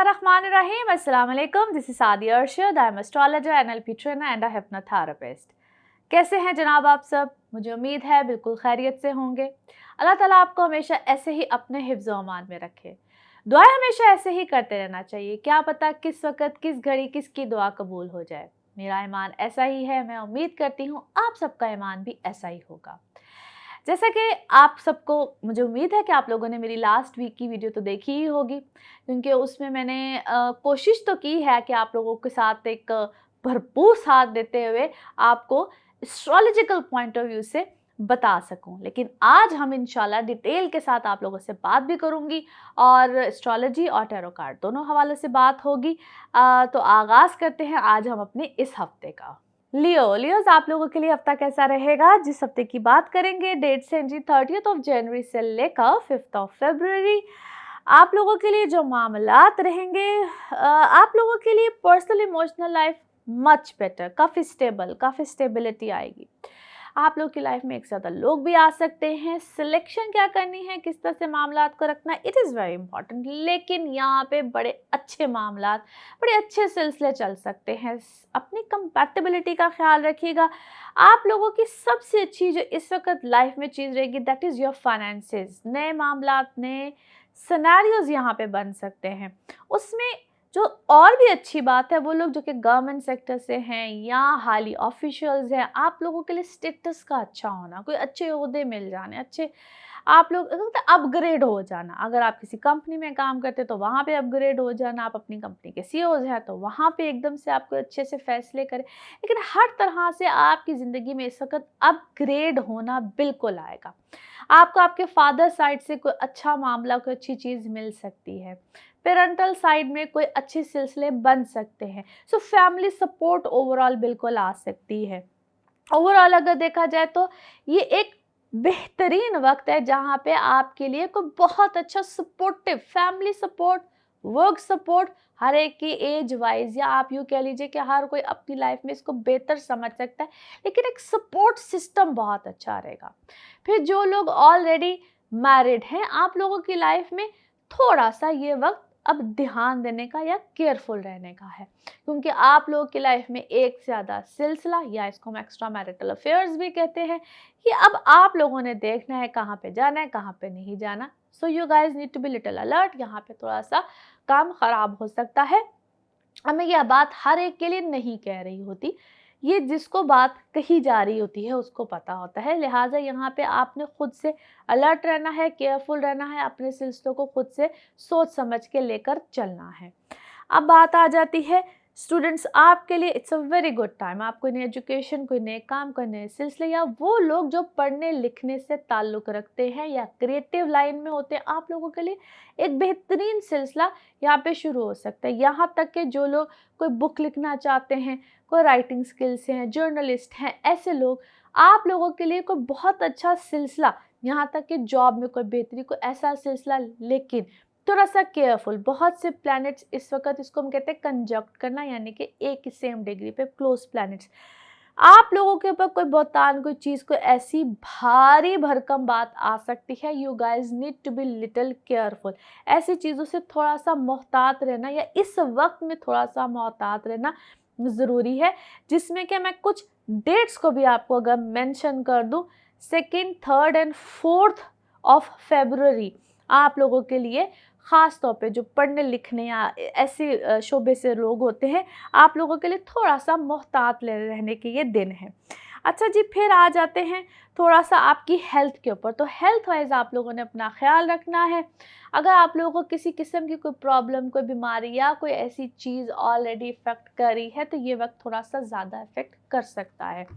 Bismillahirrahmanirrahim. Assalamu alaikum. This is Sadia Arshad. I am astrologer, NLP trainer and a hypnotherapist. कैसे हैं जनाब आप सब? मुझे उम्मीद है बिल्कुल खैरियत से होंगे। अल्लाह ताला आपको हमेशा ऐसे ही अपने हिफ्ज़ व अमान में रखे। दुआएं हमेशा ऐसे ही करते रहना चाहिए। क्या पता किस वक़्त, किस घड़ी किसकी दुआ कबूल हो जाए। मेरा ईमान ऐसा ही है। मैं उम्मीद करती हूँ आप सबका ईमान भी ऐसा ही होगा। जैसा कि आप सबको, मुझे उम्मीद है कि आप लोगों ने मेरी लास्ट वीक की वीडियो तो देखी ही होगी, क्योंकि उसमें मैंने कोशिश तो की है कि आप लोगों के साथ एक भरपूर साथ देते हुए आपको एस्ट्रोलॉजिकल पॉइंट ऑफ व्यू से बता सकूं। लेकिन आज हम इंशाल्लाह डिटेल के साथ आप लोगों से बात भी करूंगी और एस्ट्रोलॉजी और टैरो कार्ड दोनों हवाले से बात होगी। तो आगाज़ करते हैं आज हम अपने इस हफ्ते का। लियोज आप लोगों के लिए हफ्ता कैसा रहेगा? जिस हफ्ते की बात करेंगे डेट से 30 जनवरी से लेकर 5 फरवरी आप लोगों के लिए जो मामलात रहेंगे, आप लोगों के लिए personal emotional life much better, काफ़ी स्टेबल, काफ़ी स्टेबिलिटी आएगी। आप लोग की लाइफ में एक ज़्यादा लोग भी आ सकते हैं। सिलेक्शन क्या करनी है, किस तरह से मामलात को रखना, इट इज़ वेरी इंपॉर्टेंट। लेकिन यहाँ पे बड़े अच्छे मामलात, बड़े अच्छे सिलसिले चल सकते हैं। अपनी कंपैटिबिलिटी का ख्याल रखिएगा। आप लोगों की सबसे अच्छी जो इस वक्त लाइफ में चीज़ रहेगी दैट इज़ योर फाइनेंसेस। नए मामलात, नए सिनेरियोज यहाँ पे बन सकते हैं। उसमें जो और भी अच्छी बात है, वो लोग जो कि गवर्नमेंट सेक्टर से हैं या हाली ऑफिशियल्स हैं, आप लोगों के लिए स्टेटस का अच्छा होना, कोई अच्छे ओहदे मिल जाने, अच्छे आप लोग अपग्रेड हो जाना। अगर आप किसी कंपनी में काम करते तो वहाँ पे अपग्रेड हो जाना, आप अपनी कंपनी के सीईओज हैं तो वहाँ पे एकदम से आपको अच्छे से फैसले करें। लेकिन हर तरह से आपकी ज़िंदगी में इस वक्त अपग्रेड होना बिल्कुल आएगा। आपको आपके फादर साइड से कोई अच्छा मामला, कोई अच्छी चीज़ मिल सकती है। पेरेंटल साइड में कोई अच्छे सिलसिले बन सकते हैं। सो फैमिली सपोर्ट ओवरऑल बिल्कुल आ सकती है। ओवरऑल अगर देखा जाए तो ये एक बेहतरीन वक्त है जहाँ पे आपके लिए कोई बहुत अच्छा supportive family support, work support, हर एक की एज वाइज, या आप यूँ कह लीजिए कि हर कोई अपनी लाइफ में इसको बेहतर समझ सकता है, लेकिन एक सपोर्ट सिस्टम बहुत अच्छा रहेगा। फिर जो लोग ऑलरेडी मैरिड हैं, आप लोगों की लाइफ में थोड़ा सा ये वक्त अब ध्यान देने का या केयरफुल रहने का है, क्योंकि आप लोगों की लाइफ में एक से ज़्यादा सिलसिला, या इसको हम एक्स्ट्रा मैरिटल अफेयर्स भी कहते हैं, कि अब आप लोगों ने देखना है कहाँ पे जाना है, कहाँ पे नहीं जाना। So you guys need to be little alert. यहाँ पे थोड़ा सा काम खराब हो सकता है। अब मैं यह बात हर एक के लिए नहीं कह रही होती, ये जिसको बात कही जा रही होती है उसको पता होता है। लिहाजा यहाँ पे आपने खुद से अलर्ट रहना है, केयरफुल रहना है, अपने सिलसिलों को खुद से सोच समझ के लेकर चलना है। अब बात आ जाती है स्टूडेंट्स, आपके लिए it's a very good time. आप कोई नई एजुकेशन, कोई नए काम, कोई नए सिलसिले, या वो लोग जो पढ़ने लिखने से ताल्लुक़ रखते हैं या क्रिएटिव लाइन में होते हैं, आप लोगों के लिए एक बेहतरीन सिलसिला यहाँ पे शुरू हो सकता है। यहाँ तक कि जो लोग कोई बुक लिखना चाहते हैं, कोई राइटिंग स्किल्स से हैं, जर्नलिस्ट हैं, ऐसे लोग, आप लोगों के लिए कोई बहुत अच्छा सिलसिला, यहाँ तक कि जॉब में कोई बेहतरी, कोई ऐसा सिलसिला, लेकिन थोड़ा सा केयरफुल। बहुत से प्लैनेट्स इस वक्त, इसको हम कहते हैं कंजक्ट करना, यानी कि एक ही सेम डिग्री पे क्लोज प्लैनेट्स। आप लोगों के ऊपर कोई बहुतान, कोई चीज़, कोई ऐसी भारी भरकम बात आ सकती है। You guys need to be little careful. ऐसी चीज़ों से थोड़ा सा मोहतात रहना, या इस वक्त में थोड़ा सा मोहतात रहना ज़रूरी है। जिसमें कि मैं कुछ डेट्स को भी आपको अगर मेंशन कर दूं, 2, 3 और 4 फरवरी आप लोगों के लिए ख़ास तौर पे जो पढ़ने लिखने या ऐसे शोबे से लोग होते हैं, आप लोगों के लिए थोड़ा सा मोहतात रहने के ये दिन है। अच्छा जी, फिर आ जाते हैं थोड़ा सा आपकी हेल्थ के ऊपर। तो हेल्थ वाइज आप लोगों ने अपना ख्याल रखना है। अगर आप लोगों को किसी किस्म की कोई प्रॉब्लम, कोई बीमारी या कोई ऐसी चीज़ ऑलरेडी इफ़ेक्ट कर रही है, तो ये वक्त थोड़ा सा ज़्यादा इफ़ेक्ट कर सकता है।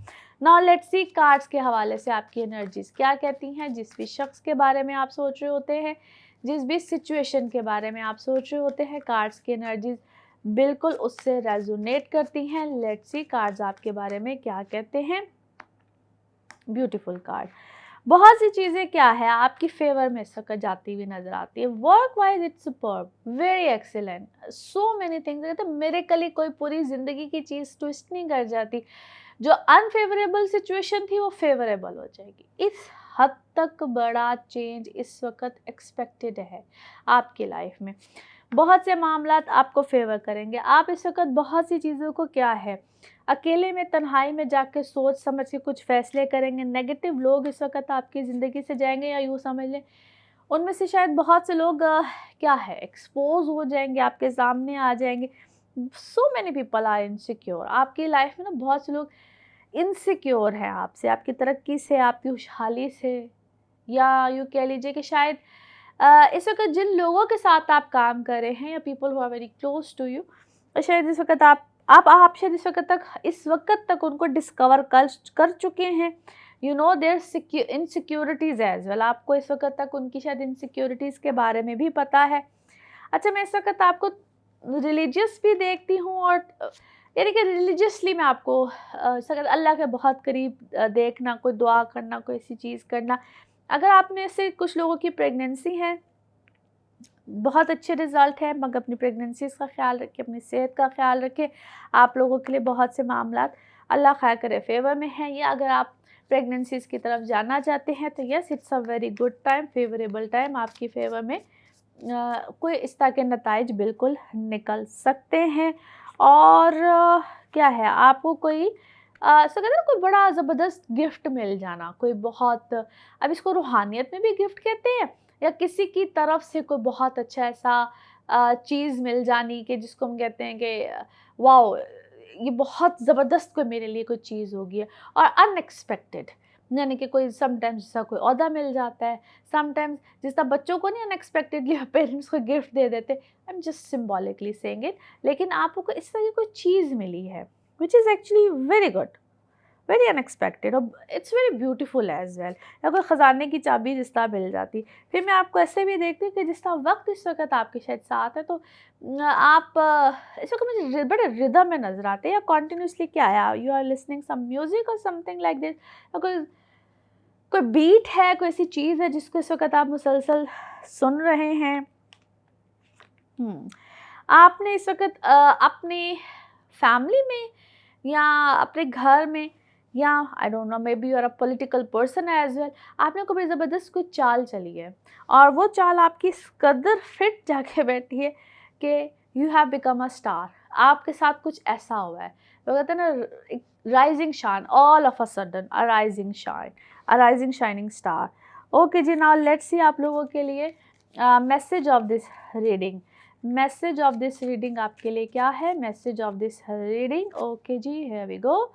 नाउ लेट्स सी कार्ड्स के हवाले से आपकी एनर्जीज़ क्या कहती हैं। जिस भी शख्स के बारे में आप सोच रहे होते हैं, जिस भी सिचुएशन के बारे में आप सोच रहे होते हैं, कार्ड्स की एनर्जीज बिल्कुल उससे रेजोनेट करती हैं। लेट्स सी कार्ड्स आपके बारे में क्या कहते हैं। Beautiful card. बहुत सी चीज़ें क्या है आपकी फेवर में सक जाती हुई नजर आती है। Work wise it's superb, very excellent, so many things. कहते मेरे कल कोई पूरी ज़िंदगी की चीज़ ट्विस्ट नहीं कर जाती। जो अनफेवरेबल सिचुएशन थी वो फेवरेबल हो जाएगी। इस हद तक बड़ा चेंज इस वक्त एक्सपेक्टेड है आपकी लाइफ में। बहुत से मामलात आपको फेवर करेंगे। आप इस वक्त बहुत सी चीज़ों को क्या है, अकेले में तन्हाई में जाके सोच समझ के कुछ फैसले करेंगे। नेगेटिव लोग इस वक्त आपकी ज़िंदगी से जाएंगे, या यूँ समझ लें उनमें से शायद बहुत से लोग क्या है एक्सपोज हो जाएंगे, आपके सामने आ जाएंगे। So many people are insecure. आपकी लाइफ में ना बहुत से लोग इनसिक्योर हैं आपसे, आपकी तरक्की से, आपकी खुशहाली से, या यूँ कह लीजिए कि शायद इस वक्त जिन लोगों के साथ आप काम कर रहे हैं, या people who are very close to you, शायद इस वक्त आप शायद इस वक्त तक उनको डिस्कवर कर चुके हैं। You know their insecurities as well. आपको इस वक्त तक उनकी शायद इनसिक्योरिटीज़ के बारे में भी पता है। अच्छा, मैं इस वक्त आपको रिलीजियस भी देखती हूँ, और यानी कि रिलीजियसली मैं आपको अल्लाह के बहुत करीब देखना, कोई दुआ करना, कोई ऐसी चीज़ करना। अगर आप में से कुछ लोगों की प्रेगनेंसी है, बहुत अच्छे रिज़ल्ट है, मगर अपनी प्रेगनेंसीज़ का ख्याल रखें, अपनी सेहत का ख्याल रखें। आप लोगों के लिए बहुत से मामलात अल्लाह खैर करे फेवर में हैं। या अगर आप प्रेगनेंसीज़ की तरफ जाना चाहते हैं तो yes, it's a very good time, favourable time. आपकी फेवर में कोई इस तरह के नताइज बिल्कुल निकल सकते हैं। और क्या है, आपको कोई सो कहते हैं ना, कोई बड़ा ज़बरदस्त गिफ्ट मिल जाना, कोई बहुत, अब इसको रूहानियत में भी गिफ्ट कहते हैं, या किसी की तरफ से कोई बहुत अच्छा ऐसा चीज़ मिल जानी कि जिसको हम कहते हैं कि वाओ, ये बहुत ज़बरदस्त कोई मेरे लिए कोई चीज़ होगी है, और अनएक्सपेक्टेड। यानी कि कोई समटाइम्स जैसा कोई ओहदा मिल जाता है, समटाइम्स जिस तरह बच्चों को नहीं अनएक्सपेक्टेडली पेरेंट्स को गिफ्ट दे देते, I am just symbolically saying it, लेकिन आपको इस तरह की कोई चीज़ मिली है which is actually very good, very unexpected, और it's very beautiful as well. या कोई ख़जाने की चाबी जिस तरह मिल जाती। फिर मैं आपको ऐसे भी देखती हूँ कि जिस तरह वक्त इस वक्त आपके शायद साथ है, तो आप इस वक्त मुझे बड़े रिदम में नज़र आते हैं, या कॉन्टीन्यूसली क्या है, you are listening some music और समथिंग लाइक दिस, कोई कोई बीट है, कोई ऐसी चीज़ है जिसको इस वक्त आप मुसलसल सुन रहे हैं। आपने इस वक्त अपने फैमिली में, या अपने घर में, या I don't know, maybe you are a political person as well, आपने कोई ज़बरदस्त कोई चाल चली है, और वो चाल आपकी इस कदर फिट जाके बैठी है कि you have become a star. आपके साथ कुछ ऐसा हुआ है, वो कहते हैं ना, rising shine, all of a sudden a rising shine, a rising shining star. Okay ji, now let's see आप लोगों के लिए message of this reading. Message of this reading आपके लिए क्या है? Message of this reading, okay ji, here we go.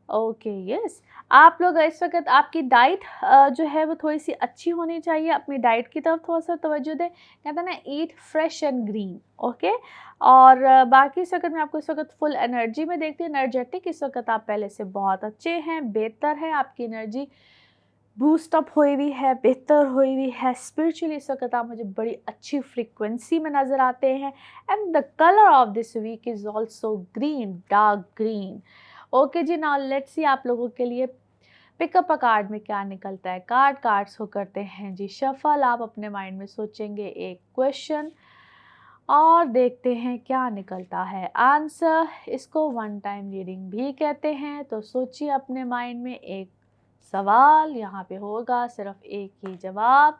Okay yes, आप लोग इस वक्त आपकी डाइट जो है वो थोड़ी सी अच्छी होनी चाहिए। अपनी डाइट की तरफ थोड़ा सा तवज्जो दें। कहते हैं ना, ईट फ्रेश एंड ग्रीन, ओके। और बाकी इस वक्त मैं आपको इस वक्त फुल एनर्जी में देखती हूँ, एनर्जेटिक। इस वक्त आप पहले से बहुत अच्छे हैं, बेहतर है, आपकी एनर्जी बूस्ट अप हुई हुई है, बेहतर हुई हुई है। स्पिरिचुअली इस वक्त आप मुझे बड़ी अच्छी फ्रीक्वेंसी में नज़र आते हैं। And the colour of this week is also green, dark green. Okay ji, now let's see आप लोगों के लिए पिकअप अ कार्ड में क्या निकलता है। कार्ड्स को करते हैं जी शफल। आप अपने माइंड में सोचेंगे एक क्वेश्चन और देखते हैं क्या निकलता है आंसर। इसको वन टाइम रीडिंग भी कहते हैं। तो सोचिए अपने माइंड में एक सवाल, यहाँ पे होगा सिर्फ एक ही जवाब।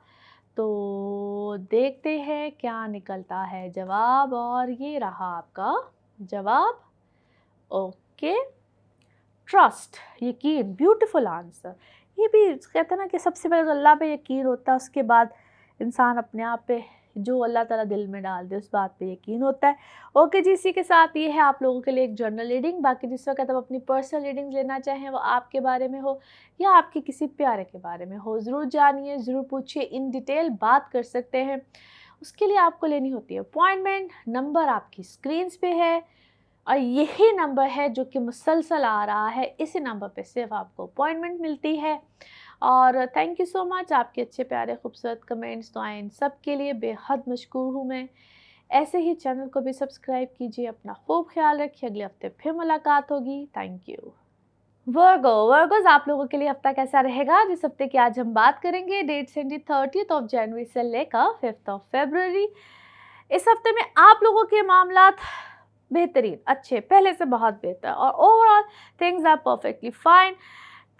तो देखते हैं क्या निकलता है जवाब, और ये रहा आपका जवाब। ओके, ट्रस्ट, यकीन, ब्यूटीफुल आंसर। ये भी कहते हैं ना कि सबसे पहले तो अल्लाह पे यकीन होता है, उसके बाद इंसान अपने आप पे जो अल्लाह ताला दिल में डाल दे उस बात पे यकीन होता है। ओके जी, इसी के साथ ये है आप लोगों के लिए एक जर्नल रीडिंग। बाकी जिस वक्त आप अपनी पर्सनल रीडिंग लेना चाहें, वो आपके बारे में हो या आपके किसी प्यारे के बारे में हो, ज़रूर जानिए, ज़रूर पूछिए, इन डिटेल बात कर सकते हैं। उसके लिए आपको लेनी होती है अपॉइंटमेंट। नंबर आपकी स्क्रीन्स पे है, और यही नंबर है जो कि मुसलसल आ रहा है। इसी नंबर पे सिर्फ आपको अपॉइंटमेंट मिलती है। और थैंक यू सो मच, आपके अच्छे प्यारे खूबसूरत कमेंट्स, दुआएं, इन सब के लिए बेहद मशकूर हूँ मैं। ऐसे ही चैनल को भी सब्सक्राइब कीजिए। अपना खूब ख्याल रखिए। अगले हफ्ते फिर मुलाकात होगी। Thank you. वर्गोज, आप लोगों के लिए हफ्ता कैसा रहेगा? जिस हफ्ते की आज हम बात करेंगे, डेट्स हैं जी 30 ऑफ जनवरी से लेकर 5 ऑफ फरवरी। इस हफ्ते में आप लोगों के मामलात बेहतरीन, अच्छे, पहले से बहुत बेहतर, और overall things are perfectly fine.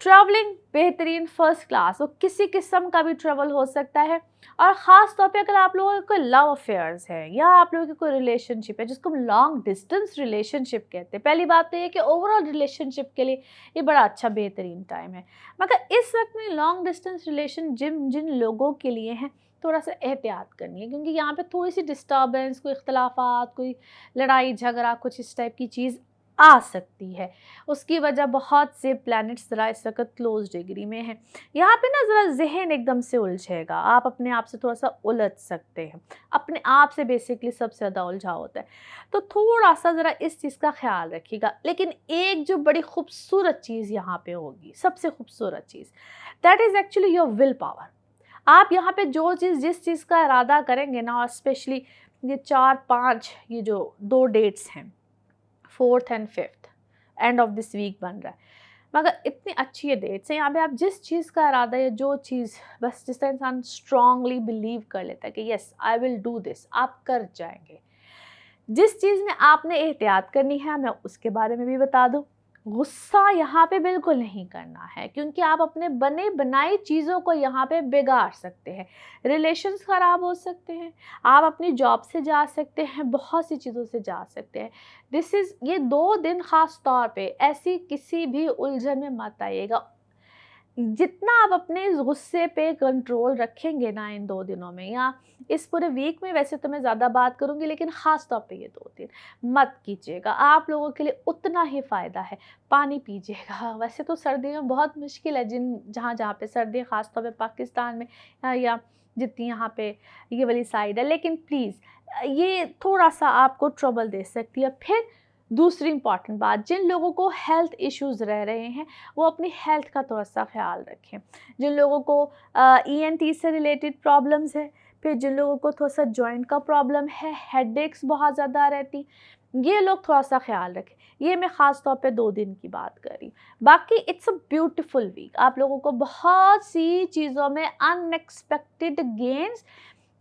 Travelling बेहतरीन फर्स्ट क्लास, वो किसी किस्म का भी ट्रैवल हो सकता है। और ख़ास तौर पे अगर आप लोगों के कोई लव अफेयर्स है या आप लोगों की कोई रिलेशनशिप है जिसको हम लॉन्ग डिस्टेंस रिलेशनशिप कहते हैं, पहली बात तो ये कि ओवरऑल रिलेशनशिप के लिए ये बड़ा अच्छा बेहतरीन टाइम है। मगर इस वक्त में लॉन्ग डिस्टेंस रिलेशन जिन जिन लोगों के लिए हैं, थोड़ा सा एहतियात करनी है, क्योंकि यहाँ पे थोड़ी सी डिस्टर्बेंस, कोई इख्तलाफात, कोई लड़ाई झगड़ा, कुछ इस टाइप की चीज़ आ सकती है। उसकी वजह बहुत से प्लैनेट्स ज़रा इस वक्त क्लोज डिग्री में हैं। यहाँ पे ना ज़रा जहन एकदम से उलझेगा, आप अपने आप से थोड़ा सा उलझ सकते हैं, अपने आप से बेसिकली सबसे ज़्यादा उलझा होता है। तो थोड़ा सा ज़रा इस चीज़ का ख्याल रखिएगा। लेकिन एक जो बड़ी खूबसूरत चीज़ यहाँ पे होगी, सबसे खूबसूरत चीज़, that is actually your will power. आप यहाँ पे जो चीज़ जिस चीज़ का इरादा करेंगे ना, और स्पेशली ये 4-5 ये जो 2 डेट्स हैं, 4th and 5th end of this week बन रहा है, मगर इतनी अच्छी ये डेट्स हैं, यहाँ पे आप जिस चीज़ का इरादा या जो चीज़, बस जिस तरह इंसान स्ट्रांगली बिलीव कर लेता है कि yes I will do this, आप कर जाएंगे। जिस चीज़ में आपने एहतियात करनी है, मैं उसके बारे में भी बता दूं। गुस्सा यहाँ पे बिल्कुल नहीं करना है, क्योंकि आप अपने बने बनाई चीज़ों को यहाँ पे बिगाड़ सकते हैं। रिलेशंस ख़राब हो सकते हैं, आप अपनी जॉब से जा सकते हैं, बहुत सी चीज़ों से जा सकते हैं। ये 2 दिन ख़ास तौर पे ऐसी किसी भी उलझन में मत आइएगा। जितना आप अपने इस गुस्से पे कंट्रोल रखेंगे ना इन 2 दिनों में, या इस पूरे वीक में, वैसे तो मैं ज़्यादा बात करूँगी, लेकिन ख़ास तौर पे ये 2 दिन मत कीजिएगा। आप लोगों के लिए उतना ही फ़ायदा है। पानी पीजिएगा। वैसे तो सर्दियों में बहुत मुश्किल है, जहाँ पे सर्दी, ख़ास तौर पे पाकिस्तान में, या जितनी यहाँ पे ये वाली साइड है, लेकिन प्लीज़ ये थोड़ा-सा आपको ट्रबल दे सकती है। फिर दूसरी इम्पॉर्टेंट बात, जिन लोगों को हेल्थ इश्यूज़ रह रहे हैं, वो अपनी हेल्थ का थोड़ा-सा ख़्याल रखें। जिन लोगों को ईएनटी से रिलेटेड प्रॉब्लम्स है, फिर जिन लोगों को थोड़ा-सा जॉइंट का प्रॉब्लम है, हेडेक्स बहुत ज़्यादा रहती, ये लोग थोड़ा-सा ख़्याल रखें। ये मैं ख़ास तौर पे 2 दिन की बात कर रही हूँ। बाकी इट्स अ ब्यूटीफुल वीक। आप लोगों को बहुत सी चीज़ों में अनएक्सपेक्टेड गेन्स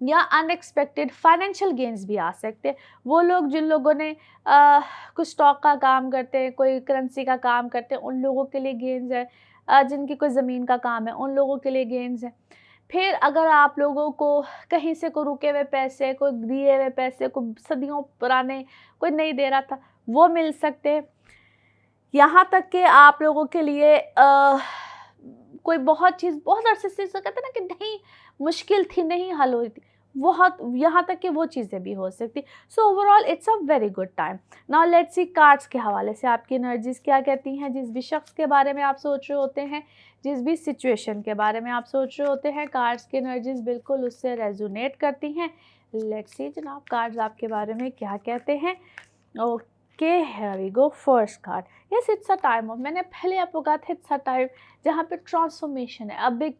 या अनएक्सपेक्टेड फाइनेंशियल गेन्स भी आ सकते हैं। वो लोग जिन लोगों ने कुछ स्टॉक का काम करते हैं, कोई करेंसी का काम करते हैं, उन लोगों के लिए गेन्स है। जिनकी कोई ज़मीन का काम है, उन लोगों के लिए गेन्स है। फिर अगर आप लोगों को कहीं से कोई रुके हुए पैसे, कोई दिए हुए पैसे, कोई सदियों पुराने कोई नहीं दे रहा था, वो मिल सकते हैं। यहाँ तक कि आप लोगों के लिए कोई बहुत चीज़ बहुत अरसे से कहते हैं ना कि नहीं मुश्किल थी, नहीं हल हुई थी, बहुत यहाँ तक कि वो चीज़ें भी हो सकती। So overall it's a very good time. Now let's C cards के हवाले से आपकी एनर्जीज क्या कहती हैं। जिस भी शख्स के बारे में आप सोच रहे होते हैं, जिस भी सिचुएशन के बारे में आप सोच रहे होते हैं, कार्ड्स की एनर्जीज बिल्कुल उससे रेजोनेट करती हैं। लेट्स सी जनाब कार्ड्स आपके बारे में क्या कहते हैं। Okay, here we go. First card, yes it's a time off, मैंने पहले आपको कहा था इट्स अ टाइम जहाँ पे ट्रांसफॉर्मेशन है, a big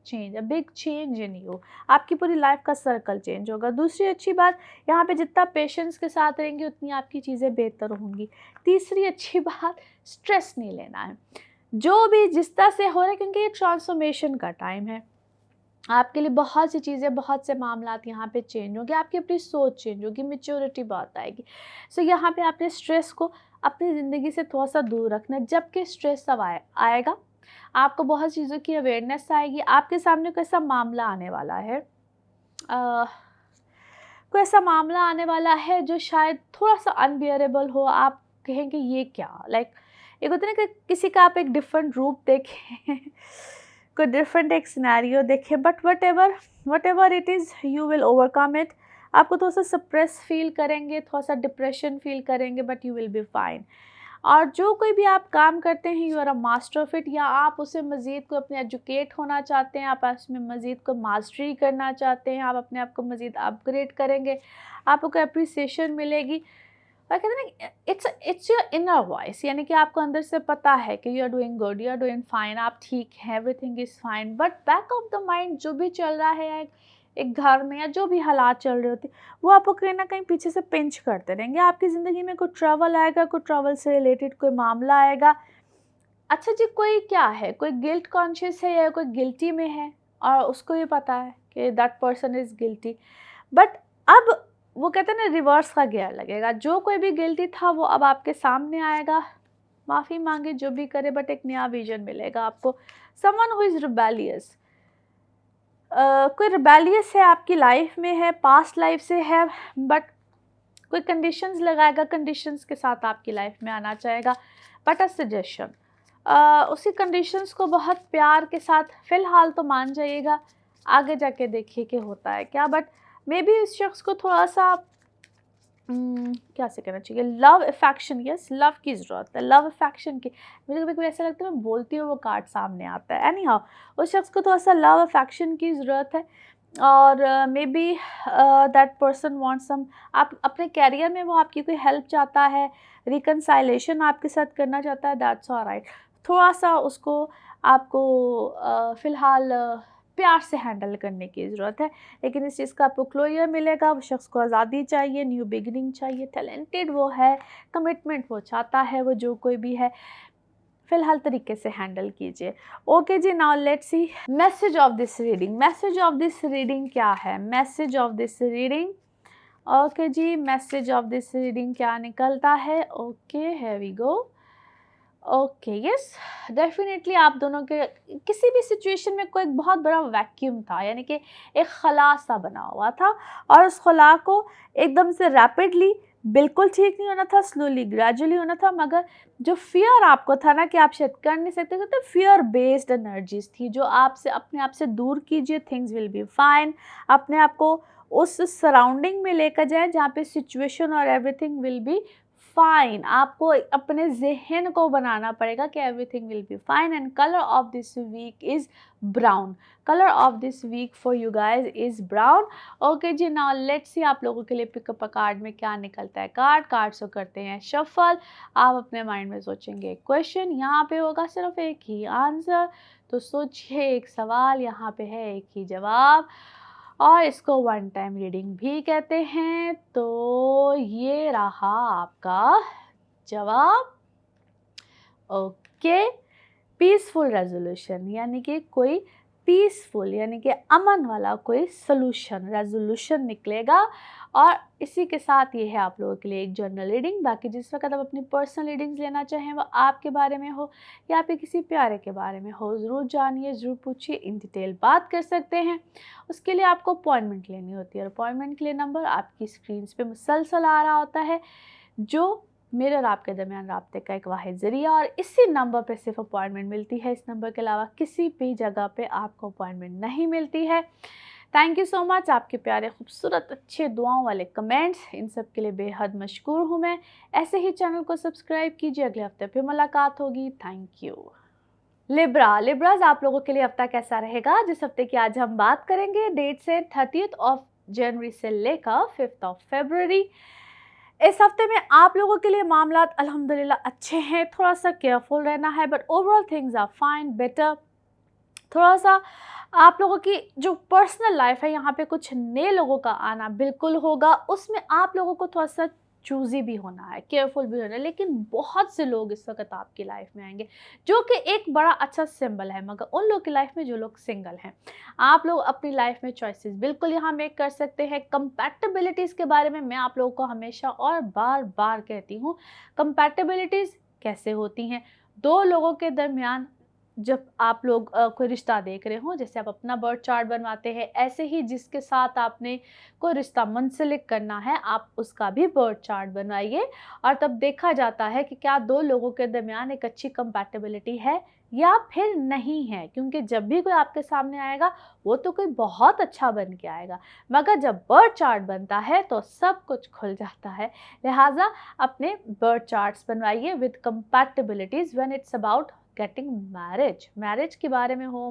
change in you. आपकी पूरी लाइफ का सर्कल चेंज होगा। दूसरी अच्छी बात, यहाँ पे जितना पेशेंस के साथ रहेंगे उतनी आपकी चीज़ें बेहतर होंगी। तीसरी अच्छी बात, स्ट्रेस नहीं लेना है जो भी जिस तरह से हो रहा है, क्योंकि ये ट्रांसफॉर्मेशन का टाइम है। आपके लिए बहुत सी चीज़ें, बहुत से मामलात यहाँ पे चेंज होंगे, आपकी अपनी सोच चेंज होगी, मैच्योरिटी बहुत आएगी। सो यहाँ पे आपने स्ट्रेस को अपनी ज़िंदगी से थोड़ा सा दूर रखना है। जबकि स्ट्रेस तब आएगा, आपको बहुत चीज़ों की अवेयरनेस आएगी। आपके सामने कोई ऐसा मामला आने वाला है, कोई ऐसा मामला आने वाला है जो शायद थोड़ा सा अनबियरेबल हो। आप कहेंगे ये क्या, लाइक एक होता है ना कि किसी का आप एक डिफरेंट रूप देखें कोई डिफरेंट एक सिनेरियो देखें, but whatever it is you will overcome it. आपको थोड़ा सा सप्रेस फील करेंगे, थोड़ा सा डिप्रेशन फील करेंगे, but you will be fine. और जो कोई भी आप काम करते हैं, you are a master of it, या आप उसे मज़ीद को अपने एजुकेट होना चाहते हैं, आप उसमें मज़ीद को मास्टरी करना चाहते हैं, आप अपने आप को मज़ीद अपग्रेड करेंगे, आपको अप्रिसिएशन मिलेगी। और कहते हैं ना इट्स योर इनर वॉइस, यानी कि आपको अंदर से पता है कि you are doing good, you are doing fine, आप ठीक हैं, everything is fine. But back of the mind जो भी चल रहा है एक घर में, या जो भी हालात चल रहे होते, वो आपको कहीं ना कहीं पीछे से पिंच करते रहेंगे। आपकी ज़िंदगी में कोई ट्रैवल आएगा, कोई ट्रैवल से रिलेटेड कोई मामला आएगा। अच्छा जी, कोई क्या है, कोई गिल्ट कॉन्शियस है या कोई गिल्टी में है, और उसको भी पता है कि that person is guilty, but अब वो कहते हैं ना रिवर्स का गियर लगेगा। जो कोई भी गिल्टी था वो अब आपके सामने आएगा, माफ़ी मांगे, जो भी करे, बट एक नया विजन मिलेगा आपको। समवन हु इज़ रिबेलियस, कोई रिबेलियस है आपकी लाइफ में है, पास्ट लाइफ से है, बट कोई कंडीशंस लगाएगा, कंडीशंस के साथ आपकी लाइफ में आना चाहेगा। बट अ सजेशन, उसी कंडीशंस को बहुत प्यार के साथ फ़िलहाल तो मान जाइएगा, आगे जाके देखिए कि होता है क्या। बट मे बी इस शख्स को थोड़ा सा क्या से कहना चाहिए, लव अफेक्शन, यस लव की ज़रूरत है, लव अफेक्शन की। मुझे कभी कभी ऐसा लगता है मैं बोलती हूँ वो कार्ड सामने आता है। एनी हाउ, उस शख्स को थोड़ा सा लव अफेक्शन की ज़रूरत है, और maybe that person want some, आप अपने कैरियर में वो आपकी कोई हेल्प चाहता है, रिकनसाइलेशन आपके साथ करना चाहता है, दैट्स ऑलराइट। थोड़ा सा उसको आपको फ़िलहाल प्यार से हैंडल करने की ज़रूरत है, लेकिन इस चीज़ का आपको क्लोजर मिलेगा। वो शख्स को आज़ादी चाहिए, न्यू बिगिनिंग चाहिए, टैलेंटेड वो है, कमिटमेंट वो चाहता है, वो जो कोई भी है, फ़िलहाल तरीके से हैंडल कीजिए। Okay ji, now let's see message of this reading. Message of this reading क्या है? Message of this reading, okay ji, message of this reading क्या निकलता है? Okay, here we go. Okay, yes, definitely आप दोनों के किसी भी सिचुएशन में कोई एक बहुत बड़ा वैक्यूम था, यानी कि एक खला सा बना हुआ था, और उस खला को एकदम से रैपिडली बिल्कुल ठीक नहीं होना था, स्लोली ग्रेजुअली होना था। मगर जो फियर आपको था ना कि आप शायद कर नहीं सकते थे, तो फियर बेस्ड एनर्जीज थी जो आपसे अपने आप से दूर कीजिए, थिंग्स विल बी फाइन। अपने आप को उस सराउंडिंग में लेकर जाए जहाँ पे सिचुएशन और एवरीथिंग विल बी फाइन। आपको अपने ज़हन को बनाना पड़ेगा कि everything will be fine. And colour of this week is brown. Colour of this week for you guys is brown. Okay ji, now let's see आप लोगों के लिए पिकअप अ कार्ड में क्या निकलता है। कार्ड्स को करते हैं शफल। आप अपने माइंड में सोचेंगे क्वेश्चन, यहाँ पे होगा सिर्फ एक ही आंसर, तो सोचिए एक सवाल, यहाँ पे है एक ही जवाब, और इसको वन टाइम रीडिंग भी कहते हैं। तो ये रहा आपका जवाब। ओके, पीसफुल रेजोल्यूशन, यानी कि कोई पीसफुल यानी कि अमन वाला कोई सोल्यूशन, रेजोल्यूशन निकलेगा। और इसी के साथ ये है आप लोगों के लिए एक जर्नल रीडिंग। बाकी जिस वक्त आप अपनी पर्सनल रीडिंग्स लेना चाहें, वो आपके बारे में हो या आपके किसी प्यारे के बारे में हो, ज़रूर जानिए, ज़रूर पूछिए, इन डिटेल बात कर सकते हैं। उसके लिए आपको अपॉइंटमेंट लेनी होती है, और अपॉइंटमेंट के लिए नंबर आपकी स्क्रीन पे मुसलसल आ रहा होता है, जो मेरे और आपके दरमियान राब्ते का एक वाहिद ज़रिया, और इसी नंबर पे सिर्फ अपॉइंटमेंट मिलती है। इस नंबर के अलावा किसी भी जगह पे आपको अपॉइंटमेंट नहीं मिलती है। थैंक यू सो मच, आपके प्यारे खूबसूरत अच्छे दुआओं वाले कमेंट्स, इन सब के लिए बेहद मशकूर हूँ मैं। ऐसे ही चैनल को सब्सक्राइब कीजिए, अगले हफ्ते फिर मुलाकात होगी। Thank you. लिब्राज, आप लोगों के लिए हफ्ता कैसा रहेगा? जिस हफ्ते की आज हम बात करेंगे, डेट से 30 जनवरी से लेकर 5 फरवरी। इस हफ्ते में आप लोगों के लिए मामलात अल्हम्दुलिल्लाह अच्छे हैं। थोड़ा सा केयरफुल रहना है, but overall things are fine, better. थोड़ा सा आप लोगों की जो पर्सनल लाइफ है, यहाँ पे कुछ नए लोगों का आना बिल्कुल होगा, उसमें आप लोगों को थोड़ा सा चूज़ी भी होना है, केयरफुल भी होना है। लेकिन बहुत से लोग इस वक्त आपकी लाइफ में आएंगे, जो कि एक बड़ा अच्छा सिंबल है। मगर उन लोग की लाइफ में जो लोग सिंगल हैं, आप लोग अपनी लाइफ में चॉइसेस बिल्कुल यहाँ मेक कर सकते हैं। कंपैटिबिलिटीज़ के बारे में मैं आप लोगों को हमेशा और बार बार कहती हूँ। कंपैटिबिलिटीज़ कैसे होती हैं? दो लोगों के दरमियान जब आप लोग कोई रिश्ता देख रहे हो, जैसे आप अपना बर्थ चार्ट बनवाते हैं, ऐसे ही जिसके साथ आपने कोई रिश्ता मुंसलिक करना है, आप उसका भी बर्थ चार्ट बनवाइए, और तब देखा जाता है कि क्या दो लोगों के दरमियान एक अच्छी कंपैटिबिलिटी है या फिर नहीं है। क्योंकि जब भी कोई आपके सामने आएगा, वो तो कोई बहुत अच्छा बन के आएगा, मगर जब बर्थ चार्ट बनता है तो सब कुछ खुल जाता है। लिहाजा अपने बर्थ चार्ट्स बनवाइए with compatibilities when it's about getting marriage के बारे में हो,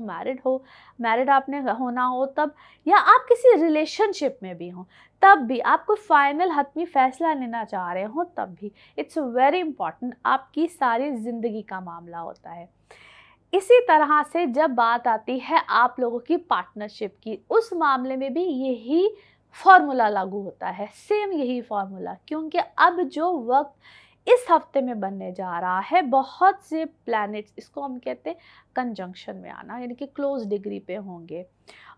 मैरिड आपने होना हो तब, या आप किसी रिलेशनशिप में भी हो तब भी, आप कोई फाइनल हतमी फैसला लेना चाह रहे हो तब भी, इट्स वेरी इंपॉर्टेंट। आपकी सारी ज़िंदगी का मामला होता है। इसी तरह से जब बात आती है आप लोगों की पार्टनरशिप की, उस मामले में भी यही फॉर्मूला लागू होता है, सेम यही फॉर्मूला। क्योंकि अब जो वक्त इस हफ्ते में बनने जा रहा है, बहुत से प्लैनेट्स, इसको हम कहते हैं कंजंक्शन में आना, यानी कि क्लोज डिग्री पे होंगे।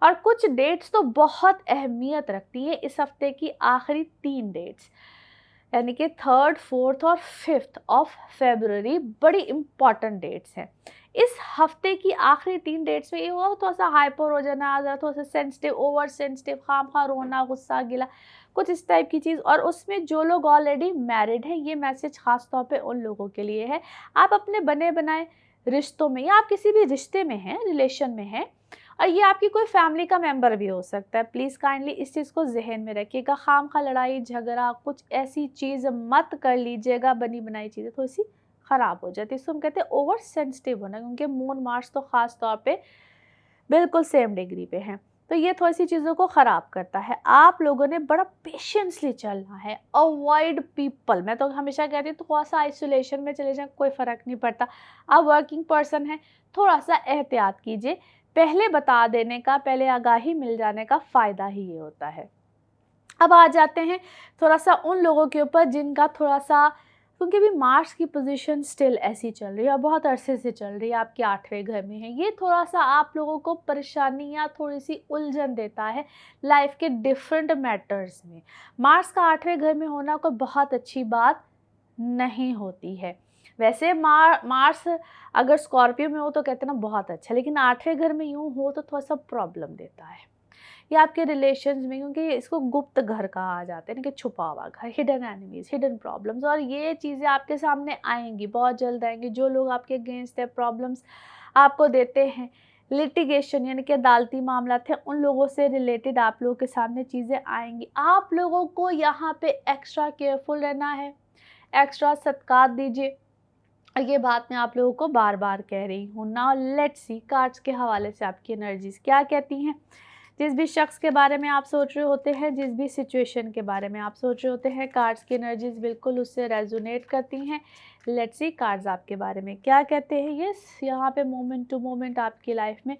और कुछ डेट्स तो बहुत अहमियत रखती है, इस हफ्ते की आखिरी 3 डेट्स, यानी कि 3rd, 4th और 5th ऑफ फरवरी बड़ी इंपॉर्टेंट डेट्स हैं। इस हफ्ते की आखिरी 3 डेट्स में ये हुआ थोड़ा सा हाइपर हो जाना, ज़रा थोड़ा सा सेंसिटिव, ओवर सेंसिटिव, खामखा रोना, गुस्सा, गिला, कुछ इस टाइप की चीज़। और उसमें जो लोग ऑलरेडी मैरिड हैं, ये मैसेज खास तौर पे उन लोगों के लिए है। आप अपने बने बनाए रिश्तों में या आप किसी भी रिश्ते में हैं, रिलेशन में हैं, और ये आपकी कोई फैमिली का मेंबर भी हो सकता है, प्लीज़ काइंडली इस चीज़ को जहन में रखिएगा। खामखा लड़ाई झगड़ा कुछ ऐसी चीज़ मत कर लीजिएगा, बनी बनाई चीज़ें थोड़ी सी ख़राब हो जाती है। इसको हम कहते हैं ओवर सेंसिटिव होना, क्योंकि मून मार्स तो ख़ास तौर पे बिल्कुल सेम डिग्री पे हैं, तो ये थोड़ी सी चीज़ों को ख़राब करता है। आप लोगों ने बड़ा पेशेंसली चलना है। अवॉइड पीपल, मैं तो हमेशा कहती हूँ थोड़ा सा आइसोलेशन में चले जाएं, कोई फ़र्क नहीं पड़ता। आप वर्किंग पर्सन हैं, थोड़ा सा एहतियात कीजिए। पहले बता देने का, पहले आगाही मिल जाने का फ़ायदा ही ये होता है। अब आ जाते हैं थोड़ा सा उन लोगों के ऊपर जिनका थोड़ा सा, क्योंकि भी मार्स की पोजीशन स्टिल ऐसी चल रही है और बहुत अरसे से चल रही है, आपके 8वें घर में है, ये थोड़ा सा आप लोगों को परेशानी या थोड़ी सी उलझन देता है लाइफ के डिफरेंट मैटर्स में। मार्स का 8वें घर में होना कोई बहुत अच्छी बात नहीं होती है। वैसे मार्स अगर स्कॉर्पियो में हो तो कहते हैं ना बहुत अच्छा, लेकिन 8वें घर में यूँ हो तो थोड़ा सा प्रॉब्लम देता है। या आपके रिलेशंस में, क्योंकि इसको गुप्त घर कहा जाता है ना, कि छुपा हुआ घर, हिडन एनिमीज, हिडन प्रॉब्लम्स, और ये चीज़ें आपके सामने आएंगी, बहुत जल्द आएंगी। जो लोग आपके अगेंस्ट है, प्रॉब्लम्स आपको देते हैं, लिटिगेशन यानी कि अदालती मामला थे, उन लोगों से रिलेटेड आप लोगों के सामने चीज़ें आएंगी। आप लोगों को यहाँ पे एक्स्ट्रा केयरफुल रहना है, एक्स्ट्रा सत्कार दीजिए। और ये बात मैं आप लोगों को बार बार कह रही हूँ। नाउ लेट्स सी कार्ड्स के हवाले से आपकी एनर्जीज क्या कहती हैं। जिस भी शख्स के बारे में आप सोच रहे होते हैं, जिस भी सिचुएशन के बारे में आप सोच रहे होते हैं, कार्ड्स की एनर्जीज बिल्कुल उससे रेजोनेट करती हैं। लेट्स सी कार्ड्स आपके बारे में क्या कहते हैं। यस, यहाँ पे मोमेंट टू मोमेंट आपकी लाइफ में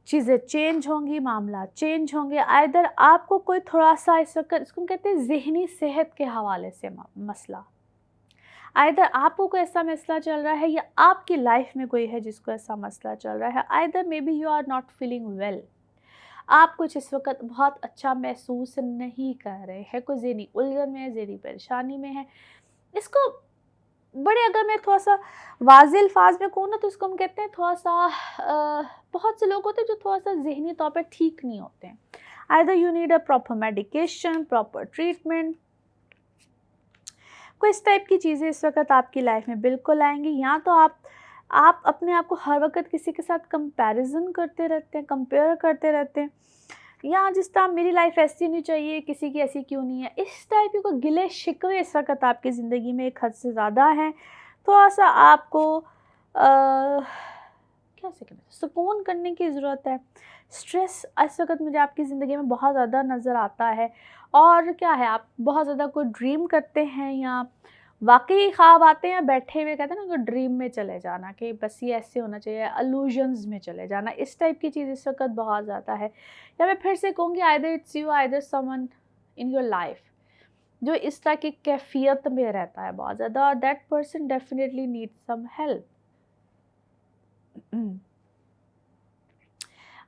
चीज़ें चेंज होंगी, मामला चेंज होंगे। आइदर आपको कोई थोड़ा सा इस वक्त, इसको हम कहते हैं जहनी सेहत के हवाले से मसला, आइदर आपको कोई ऐसा मसला चल रहा है या आपकी लाइफ में कोई है जिसको ऐसा मसला चल रहा है। Either maybe you are not feeling well, आप कुछ इस वक्त बहुत अच्छा महसूस नहीं कर रहे हैं, कोई ज़हनी उलझन में है, ज़हनी परेशानी में है। इसको बड़े, अगर मैं थोड़ा सा वाज़ेह अल्फाज में कहूँ ना, तो इसको हम कहते हैं थोड़ा सा बहुत से लोग होते हैं जो थोड़ा सा ज़हनी तौर पर ठीक नहीं होते हैं। Either you need a proper medication, proper treatment, कोई इस टाइप की चीज़ें इस वक्त आपकी लाइफ में बिल्कुल आएंगी। या तो आप अपने आप को हर वक्त किसी के साथ कंपैरिजन करते रहते हैं, कंपेयर करते रहते हैं, या जिस तरह मेरी लाइफ ऐसी होनी चाहिए, किसी की ऐसी क्यों नहीं है, इस टाइप के कोई गिले शिकवे इस वक्त आपकी ज़िंदगी में एक हद से ज़्यादा है। थोड़ा सा आपको क्या से कहते हैं, सुकून करने की ज़रूरत है। स्ट्रेस इस वक्त मुझे आपकी ज़िंदगी में बहुत ज़्यादा नज़र आता है। और क्या है, आप बहुत ज़्यादा कोई ड्रीम करते हैं या वाकई ख्वाब आते हैं, बैठे हुए कहते हैं ना, कि ड्रीम में चले जाना, कि बस ये ऐसे होना चाहिए, अल्यूजन्स में चले जाना, इस टाइप की चीज़ इस वक्त बहुत ज़्यादा है। या मैं फिर से कहूँगी, either it's you, either someone in your life जो इस तरह की कैफियत में रहता है बहुत ज़्यादा, और that person definitely need some help.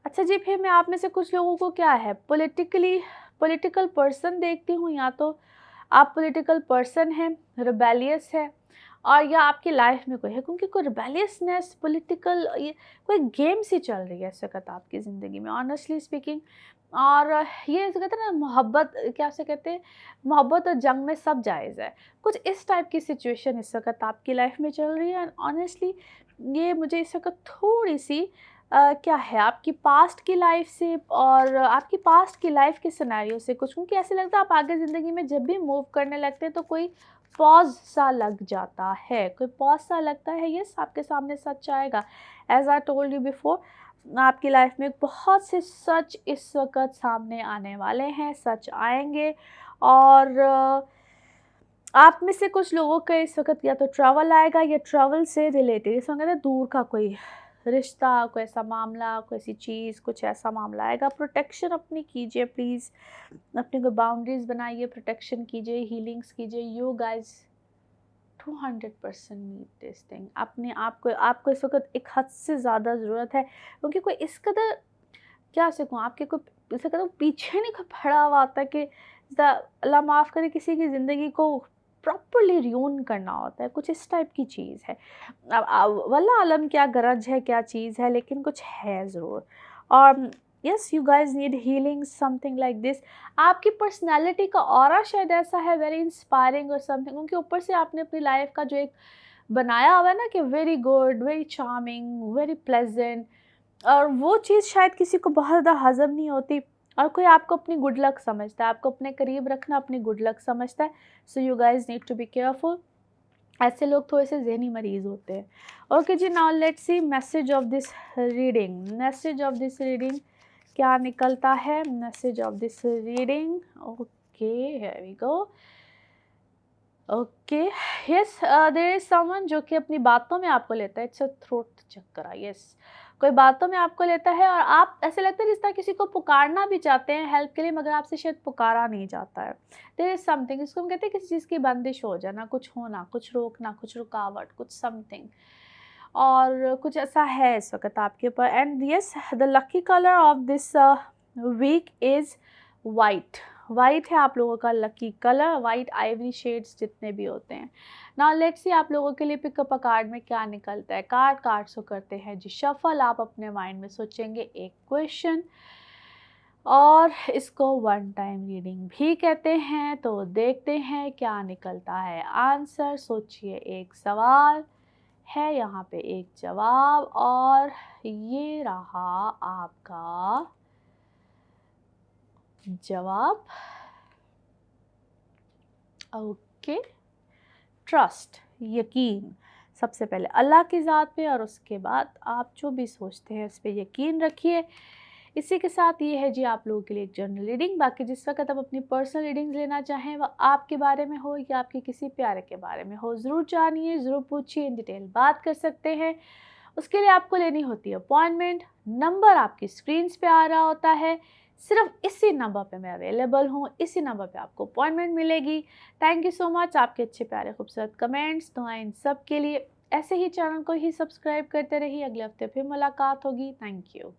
अच्छा जी, फिर मैं आप में से कुछ लोगों को क्या है, पॉलिटिकल पर्सन देखती हूँ। या तो आप पॉलिटिकल पर्सन हैं, रिबेलियस है, और या आपकी लाइफ में कोई है, क्योंकि कोई रिबेलियसनेस, पॉलिटिकल, ये कोई गेम सी चल रही है इस वक्त आपकी ज़िंदगी में, ऑनेस्टली स्पीकिंग। और ये कहते हैं ना, मोहब्बत क्या से कहते हैं, मोहब्बत और जंग में सब जायज़ है, कुछ इस टाइप की सिचुएशन इस वक्त आपकी लाइफ में चल रही है। एंड ऑनेस्टली ये मुझे इस वक्त थोड़ी सी क्या है, आपकी पास्ट की लाइफ से और आपकी पास्ट की लाइफ के सिनेरियो से कुछ, क्योंकि ऐसे लगता है आप आगे ज़िंदगी में जब भी मूव करने लगते हैं तो कोई पॉज सा लग जाता है, कोई पॉज सा लगता है। यस, आपके सामने सच आएगा। As I told you before, आपकी लाइफ में बहुत से सच इस वक्त सामने आने वाले हैं, सच आएंगे। और आप में से कुछ लोगों का इस वक्त या तो ट्रैवल आएगा, या ट्रैवल से रिलेटेड, इसमें कहते हैं दूर का कोई रिश्ता, कोई ऐसा मामला, कोई ऐसी चीज़, कुछ ऐसा मामला आएगा। प्रोटेक्शन अपनी कीजिए प्लीज़, अपनी कोई बाउंड्रीज बनाइए, प्रोटेक्शन कीजिए, हीलिंग्स कीजिए। You guys 200% need this thing. अपने आपको इस वक्त एक हद से ज़्यादा ज़रूरत है, क्योंकि कोई इस कदर क्या से कहूँ, आपके कोई इस कदर पीछे नहीं खड़ा हुआ आता कि अल्लाह माफ़ करे, किसी की ज़िंदगी को प्रॉपरली रियून करना होता है, कुछ इस टाइप की चीज़ है। अब वल्लाह आलम क्या गरज है, क्या चीज़ है, लेकिन कुछ है ज़रूर। और yes, you guys need healing, something like this. आपकी पर्सनैलिटी का ऑरा शायद ऐसा है, वेरी इंस्पायरिंग और समथिंग, क्योंकि ऊपर से आपने अपनी लाइफ का जो एक बनाया हुआ है ना कि very good, very charming, very pleasant, और वो चीज़ शायद किसी को बहुत ज़्यादा हज़म नहीं होती, और कोई आपको अपनी गुड लक समझता है, आपको अपने करीब रखना अपनी गुड लक समझता है। So you guys need to be careful. ऐसे लोग थोड़े से ज़हनी मरीज़ होते हैं। Okay ji, now let's see message of this reading. Message of this reading क्या निकलता है? Message of this reading, okay, here we go. Okay, yes, there is someone जो कि अपनी बातों में आपको लेता है। It's a throat chakkar, yes, कोई बातों में आपको लेता है, और आप ऐसे लगता है जिस तरह किसी को पुकारना भी चाहते हैं हेल्प के लिए, मगर आपसे शायद पुकारा नहीं जाता है। देयर इज समथिंग, इसको हम कहते हैं किसी चीज़ की बंदिश हो जाना, कुछ होना, कुछ रोकना, कुछ रुकावट, कुछ समथिंग, और कुछ ऐसा है इस वक्त आपके ऊपर। And yes, the lucky colour of this week is white. White है आप लोगों का lucky colour, white ivory shades जितने भी होते हैं। नाउ लेट्स सी आप लोगों के लिए पिकअप अ कार्ड में क्या निकलता है। कार्ड्स को करते हैं जी शफल। आप अपने माइंड में सोचेंगे एक क्वेश्चन, और इसको वन टाइम रीडिंग भी कहते हैं। तो देखते हैं क्या निकलता है आंसर। सोचिए, एक सवाल है, यहाँ पे एक जवाब, और ये रहा आपका जवाब। ओके, ट्रस्ट, यकीन, सबसे पहले अल्लाह की ज़ात पे, और उसके बाद आप जो भी सोचते हैं उस पर यकीन रखिए। इसी के साथ ये है जी आप लोगों के लिए एक जनरल रीडिंग। बाकी जिस वक्त आप अपनी पर्सनल रीडिंग्स लेना चाहें, वह आपके बारे में हो या आपके किसी प्यारे के बारे में हो, ज़रूर जानिए, ज़रूर पूछिए, इन डिटेल बात कर सकते हैं। उसके लिए आपको लेनी होती है अपॉइंटमेंट। नंबर आपकी स्क्रीन्स पे आ रहा होता है, सिर्फ इसी नंबर पे मैं अवेलेबल हूँ, इसी नंबर पे आपको अपॉइंटमेंट मिलेगी। थैंक यू सो मच, आपके अच्छे प्यारे खूबसूरत कमेंट्स, दुआएं इन सब के लिए। ऐसे ही चैनल को ही सब्सक्राइब करते रहिए। अगले हफ्ते फिर मुलाकात होगी। Thank you.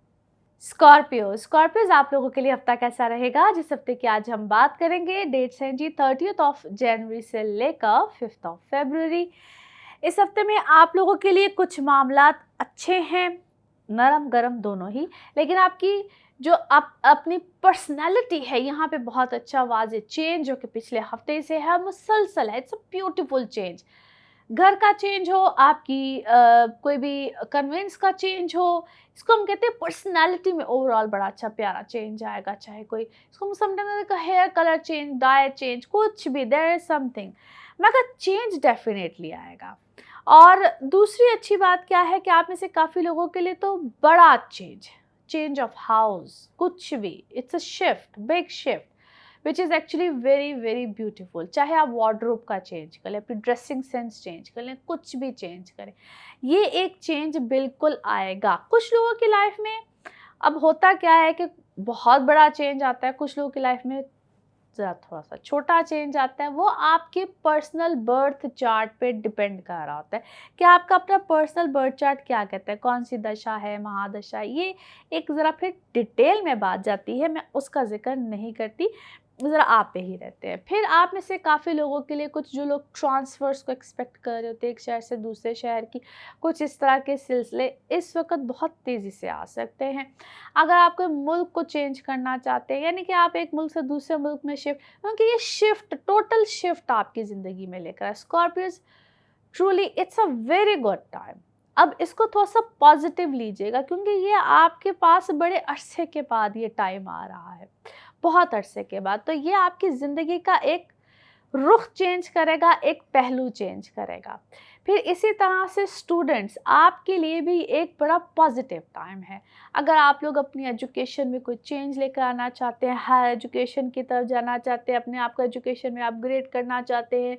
स्कॉर्पियोज आप लोगों के लिए हफ्ता कैसा रहेगा? जिस हफ्ते की आज हम बात करेंगे, डेट्स हैं जी 30 ऑफ जनवरी से लेकर 5 ऑफ फरवरी। इस हफ्ते में आप लोगों के लिए कुछ मामलात अच्छे हैं, नरम गरम दोनों ही, लेकिन आपकी जो आप अपनी पर्सनैलिटी है यहाँ पे बहुत अच्छा वाज़े चेंज जो कि पिछले हफ्ते से है, मुसलसल है। It's a beautiful change. घर का चेंज हो, आपकी कोई भी कन्वेंस का चेंज हो, इसको हम कहते हैं पर्सनालिटी में ओवरऑल बड़ा अच्छा प्यारा चेंज आएगा। चाहे कोई इसको sometime hair colour change, diet change, कुछ भी, देयर इज समथिंग, मगर चेंज डेफिनेटली आएगा। और दूसरी अच्छी बात क्या है कि आप में से काफ़ी लोगों के लिए तो बड़ा चेंज ऑफ हाउस, कुछ भी, it's a shift, big shift which is actually very very beautiful. चाहे आप वार्डरोब का चेंज कर लें, अपनी ड्रेसिंग सेंस चेंज कर लें, कुछ भी चेंज करें, ये एक चेंज बिल्कुल आएगा। कुछ लोगों की लाइफ में अब होता क्या है कि बहुत बड़ा चेंज आता है, कुछ लोगों की लाइफ में ज़रा थोड़ा सा छोटा चेंज आता है। वो आपके पर्सनल बर्थ चार्ट पे डिपेंड कर रहा होता है कि आपका अपना पर्सनल बर्थ चार्ट क्या कहता है, कौन सी दशा है, महादशा, ये एक ज़रा फिर डिटेल में बात जाती है, मैं उसका जिक्र नहीं करती, ज़रा आप पे ही रहते हैं। फिर आप में से काफ़ी लोगों के लिए, कुछ जो लोग ट्रांसफ़र्स को एक्सपेक्ट कर रहे होते हैं एक शहर से दूसरे शहर की, कुछ इस तरह के सिलसिले इस वक्त बहुत तेज़ी से आ सकते हैं। अगर आप कोई मुल्क को चेंज करना चाहते हैं, यानी कि आप एक मुल्क से दूसरे मुल्क में शिफ्ट, क्योंकि ये शिफ्ट, टोटल शिफ्ट आपकी ज़िंदगी में लेकर आए Scorpios, truly it's a very good time. अब इसको थोड़ा सा पॉजिटिव लीजिएगा, क्योंकि ये आपके पास बड़े अरसे के बाद ये टाइम आ रहा है, बहुत अरसे के बाद। तो ये आपकी ज़िंदगी का एक रुख चेंज करेगा, एक पहलू चेंज करेगा। फिर इसी तरह से स्टूडेंट्स, आपके लिए भी एक बड़ा पॉजिटिव टाइम है। अगर आप लोग अपनी एजुकेशन में कोई चेंज लेकर आना चाहते हैं, हायर एजुकेशन की तरफ जाना चाहते हैं, अपने आप को एजुकेशन में अपग्रेड करना चाहते हैं,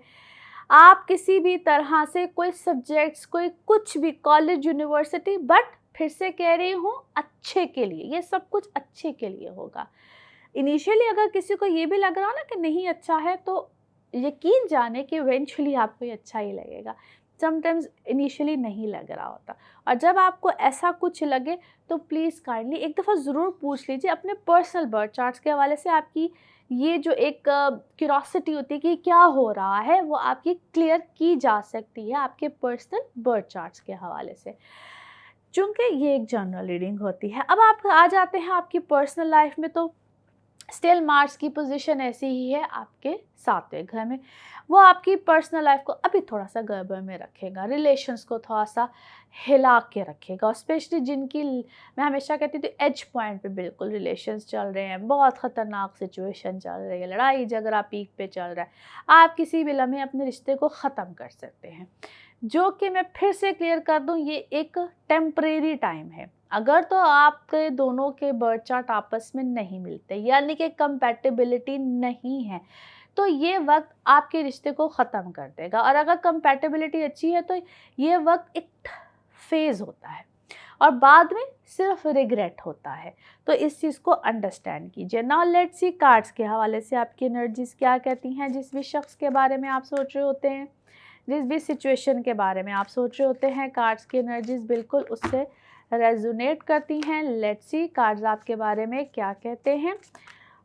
आप किसी भी तरह से कोई सब्जेक्ट्स, कोई कुछ भी, कॉलेज, यूनिवर्सिटी, बट फिर से कह रही हूँ अच्छे के लिए, ये सब कुछ अच्छे के लिए होगा। इनिशियली अगर किसी को ये भी लग रहा हो ना कि नहीं अच्छा है, तो यकीन जाने कि इवेंचुअली आपको ये अच्छा ही लगेगा। समटाइम्स इनिशियली नहीं लग रहा होता। और जब आपको ऐसा कुछ लगे तो प्लीज़ काइंडली एक दफ़ा ज़रूर पूछ लीजिए अपने पर्सनल बर्थ चार्ट्स के हवाले से। आपकी ये जो एक क्यूरोसिटी होती है कि क्या हो रहा है, वो आपकी क्लियर की जा सकती है आपके पर्सनल बर्थ चार्ट्स के हवाले से, चूँकि ये एक जनरल रीडिंग होती है। अब आप आ जाते हैं आपकी पर्सनल लाइफ में, तो स्टिल मार्स की पोजीशन ऐसी ही है आपके 7वें घर में। वो आपकी पर्सनल लाइफ को अभी थोड़ा सा गड़बड़ में रखेगा, रिलेशंस को थोड़ा सा हिला के रखेगा, और स्पेशली जिनकी, मैं हमेशा कहती थी, एज पॉइंट पे बिल्कुल रिलेशंस चल रहे हैं, बहुत ख़तरनाक सिचुएशन चल रही है, लड़ाई झगड़ा पीक पे चल रहा है, आप किसी भी लम्हे अपने रिश्ते को ख़त्म कर सकते हैं। जो कि मैं फिर से क्लियर कर दूं, ये एक टेम्परेरी टाइम है। अगर तो आपके दोनों के बर्थ चार्ट आपस में नहीं मिलते, यानी कि कंपैटिबिलिटी नहीं है, तो ये वक्त आपके रिश्ते को ख़त्म कर देगा। और अगर कंपैटिबिलिटी अच्छी है तो ये वक्त एक फेज़ होता है और बाद में सिर्फ रिग्रेट होता है। तो इस चीज़ को अंडरस्टैंड कीजिए। नाउ लेट्स सी कार्ड्स के हवाले से आपकी एनर्जीज़ क्या कहती हैं। जिस भी शख्स के बारे में आप सोच रहे होते हैं, जिस भी सिचुएशन के बारे में आप सोच रहे होते हैं, कार्ड्स की एनर्जीज़ बिल्कुल उससे रेजोनेट करती हैं। लेट्स सी कार्ड्स आपके बारे में क्या कहते हैं।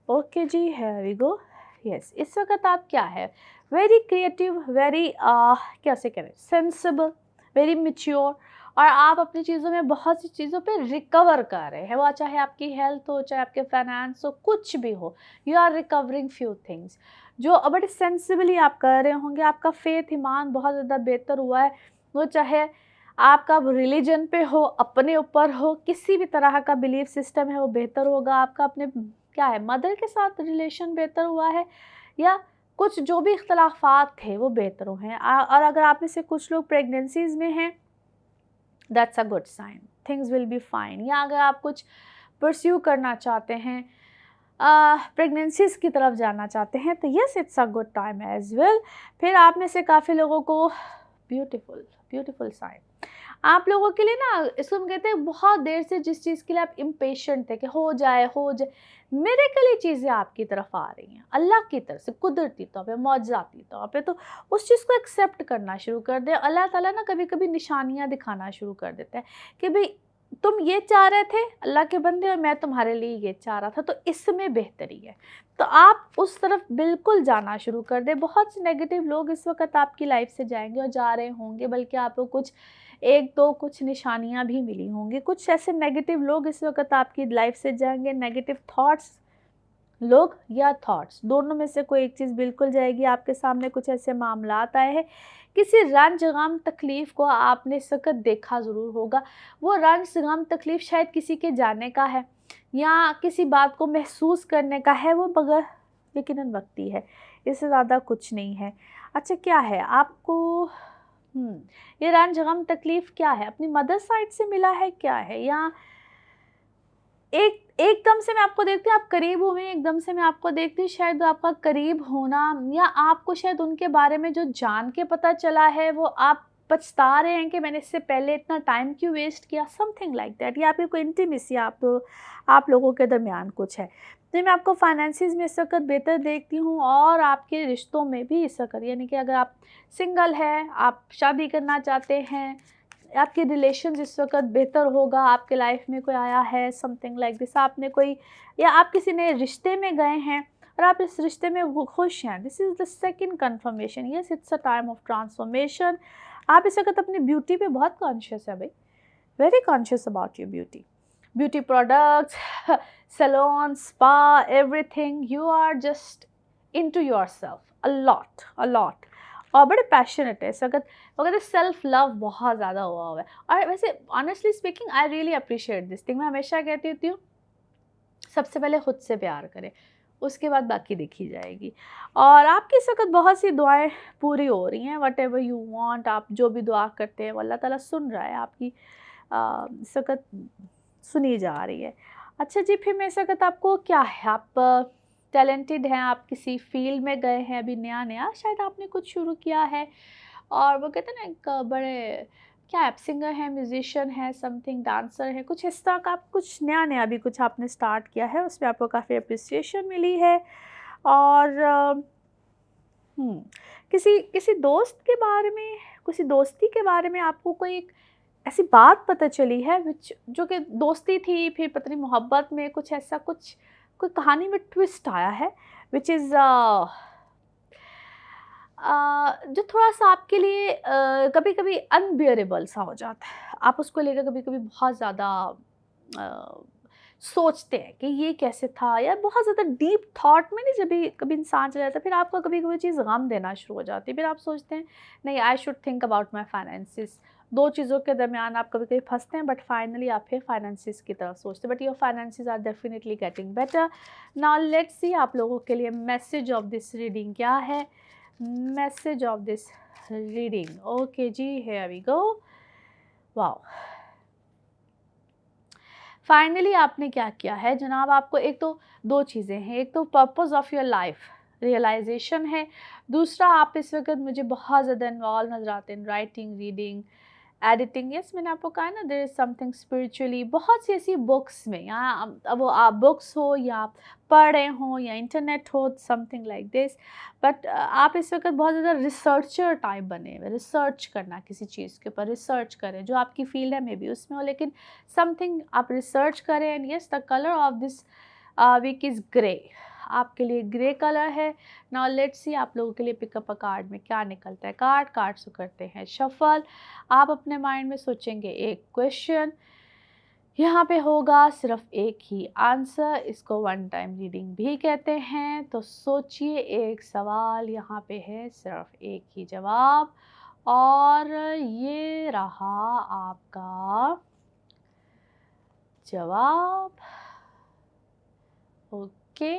Okay ji, here we go. Yes, इस वक्त आप क्या है, वेरी क्रिएटिव, वेरी कैसे करें, सेंसिबल, वेरी मैच्योर, और आप अपनी चीज़ों में बहुत सी चीज़ों पे रिकवर कर रहे हैं। वो चाहे आपकी हेल्थ हो, चाहे आपके फाइनेंस हो, कुछ भी हो, you are recovering few things जो बड़े सेंसिबली आप कर रहे होंगे। आपका फेथ, ईमान बहुत ज़्यादा बेहतर हुआ है। वो चाहे आपका रिलीजन पे हो, अपने ऊपर हो, किसी भी तरह का बिलीफ सिस्टम है वो बेहतर होगा। आपका अपने क्या है, मदर के साथ रिलेशन बेहतर हुआ है, या कुछ जो भी इख्तलाफात थे वो बेहतर हुए हैं। और अगर आप में से कुछ लोग प्रेगनेंसीज में हैं, that's a good sign, things will be fine. या अगर आप कुछ परस्यू करना चाहते हैं, प्रेगनेंसीज की तरफ जाना चाहते हैं, तो yes, it's a good time as well. फिर आप में से काफ़ी लोगों को ब्यूटीफुल साइन, आप लोगों के लिए ना, इसको हम कहते हैं बहुत देर से जिस चीज़ के लिए आप इम्पेशेंट थे कि हो जाए, मेरेकली चीज़ें आपकी तरफ आ रही हैं अल्लाह की तरफ से, कुदरती तौर पे, मौजज़ाती तौर पे। तो उस चीज़ को एक्सेप्ट करना शुरू कर दे। अल्लाह ताला ना कभी कभी निशानियाँ दिखाना शुरू कर देता है कि भाई तुम ये चाह रहे थे अल्लाह के बंदे, और मैं तुम्हारे लिए ये चाह रहा था, तो इसमें बेहतरी है। तो आप उस तरफ बिल्कुल जाना शुरू कर दें। बहुत से नेगेटिव लोग इस वक्त आपकी लाइफ से जाएंगे और जा रहे होंगे, बल्कि आपको कुछ एक दो कुछ निशानियां भी मिली होंगी। कुछ ऐसे नेगेटिव लोग इस वक्त आपकी लाइफ से जाएंगे, नेगेटिव थॉट्स लोग या थॉट्स, दोनों में से कोई एक चीज़ बिल्कुल जाएगी। आपके सामने कुछ ऐसे मामलात आए हैं, किसी रंज गम तकलीफ़ को आपने इस वक्त देखा ज़रूर होगा। वो रंज गम तकलीफ़ शायद किसी के जाने का है या किसी बात को महसूस करने का है, वो बगैर यकीनन वक्ती है, इससे ज़्यादा कुछ नहीं है। अच्छा, क्या है आपको ये रंज गम तकलीफ़ क्या है, अपनी मदर साइड से मिला है क्या है, या एकदम से मैं आपको देखती हूँ आप करीब हुए, एकदम से मैं आपको देखती हूँ शायद आपका करीब होना, या आपको शायद उनके बारे में जो जान के पता चला है वो आप पछता रहे हैं कि मैंने इससे पहले इतना टाइम क्यों वेस्ट किया, समथिंग लाइक दैट। या आपकी कोई इंटीमेसी आप लोगों के दरमियान कुछ है। तो मैं आपको फाइनेंसिस में इस वक्त बेहतर देखती हूँ, और आपके रिश्तों में भी इस वक्त, यानी कि अगर आप सिंगल हैं, आप शादी करना चाहते हैं, आपके रिलेशन इस वक्त बेहतर होगा, आपके लाइफ में कोई आया है, समथिंग लाइक दिस, आपने कोई, या आप किसी नए रिश्ते में गए हैं और आप इस रिश्ते में खुश हैं। This is the second confirmation. Yes, it's a time of transformation. आप इस वक्त अपनी ब्यूटी पे बहुत कॉन्शियस है भाई, very conscious about your beauty products, salon, spa, everything, you are just into yourself a lot, और बड़े पैशनेट है इस वक्त। वगैरह सेल्फ लव बहुत ज़्यादा हुआ है। और वैसे honestly speaking I really appreciate this thing. मैं हमेशा कहती होती हूँ सबसे पहले खुद से प्यार करें, उसके बाद बाकी देखी जाएगी। और आपकी इस वक्त बहुत सी दुआएं पूरी हो रही हैं, वट एवर यू वांट, आप जो भी दुआ करते हैं वो अल्लाह ताला सुन रहा है, आपकी इस वक्त सुनी जा रही है। अच्छा जी, फिर मैं इस वक्त आपको क्या है, आप टैलेंटेड हैं, आप किसी फील्ड में गए हैं, अभी नया शायद आपने कुछ शुरू किया है, और वो कहते हैं ना एक बड़े क्या आप सिंगर हैं, म्यूजिशियन है, समथिंग डांसर है, कुछ इस तरह का आप कुछ नया भी कुछ आपने स्टार्ट किया है, उसमें आपको काफ़ी अप्रिसिएशन मिली है। और किसी दोस्त के बारे में किसी दोस्ती के बारे में आपको कोई एक ऐसी बात पता चली है विच जो कि दोस्ती थी, फिर पता नहीं मोहब्बत में कुछ ऐसा कुछ कोई कहानी में ट्विस्ट आया है विच इज़ जो थोड़ा-सा आपके लिए कभी-कभी अनबियरेबल सा हो जाता है। आप उसको लेकर कभी-कभी बहुत ज़्यादा अ, सोचते हैं कि ये कैसे था, या बहुत ज़्यादा डीप थॉट में नहीं, जब भी कभी इंसान चला जाता है, फिर आपको कभी-कभी वो चीज़ गम देना शुरू हो जाती है। फिर आप सोचते हैं नहीं, I should think about my finances. 2 चीज़ों के दरमियान आप कभी-कभी फँसते हैं, बट फाइनली आप फिर फाइनेंसेस की तरफ सोचते हैं, but your finances are definitely getting better. Now let's see आप लोगों के लिए मैसेज ऑफ दिस रीडिंग क्या है। Message of this reading, okay ji, here we go. Wow, finally आपने क्या किया है जनाब, आपको एक तो 2 चीज़ें हैं, एक तो purpose of your life realisation है, दूसरा आप इस वक्त मुझे बहुत ज़्यादा इन्वॉल्व नजर आते हैं राइटिंग, रीडिंग, एडिटिंग। यस, मैंने आपको कहा ना, देयर इज़ समथिंग स्पिरिचुअली। बहुत सी ऐसी बुक्स में, यहाँ अब वो आप बुक्स हो या आप पढ़ रहे हो या इंटरनेट हो, समथिंग लाइक दिस, बट आप इस वक्त बहुत ज़्यादा रिसर्चर टाइप बने हुए, रिसर्च करना, किसी चीज़ के ऊपर रिसर्च करें जो आपकी फील्ड है, मे बी उसमें हो, लेकिन समथिंग आप रिसर्च करें। And yes, the colour of this week is grey, आपके लिए ग्रे कलर है। नाउ लेट्स सी आप लोगों के लिए पिकअप अ कार्ड में क्या निकलता है। कार्ड्स को करते हैं शफल। आप अपने माइंड में सोचेंगे एक क्वेश्चन, यहाँ पे होगा सिर्फ एक ही आंसर, इसको वन टाइम रीडिंग भी कहते हैं। तो सोचिए एक सवाल, यहाँ पे है सिर्फ एक ही जवाब, और ये रहा आपका जवाब। ओके,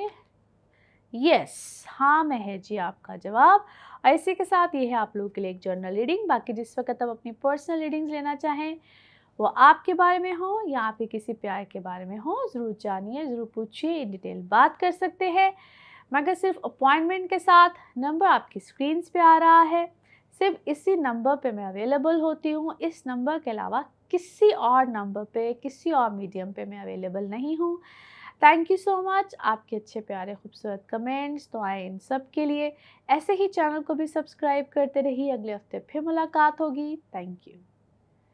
यस, हाँ में है जी आपका जवाब। और इसी के साथ ये है आप लोगों के लिए एक जर्नल रीडिंग। बाकी जिस वक्त आप अपनी पर्सनल रीडिंग्स लेना चाहें, वो आपके बारे में हो या आपके किसी प्यार के बारे में हो, ज़रूर जानिए, ज़रूर पूछिए, इन डिटेल बात कर सकते हैं, मगर सिर्फ अपॉइंटमेंट के साथ। नंबर आपकी स्क्रीन्स पे आ रहा है, सिर्फ इसी नंबर पे मैं अवेलेबल होती हूँ। इस नंबर के अलावा किसी और नंबर पे, किसी और मीडियम पे मैं अवेलेबल नहीं हूँ। थैंक यू सो मच, आपके अच्छे प्यारे खूबसूरत कमेंट्स तो आए इन सब के लिए। ऐसे ही चैनल को भी सब्सक्राइब करते रहिए। अगले हफ्ते फिर मुलाकात होगी। Thank you.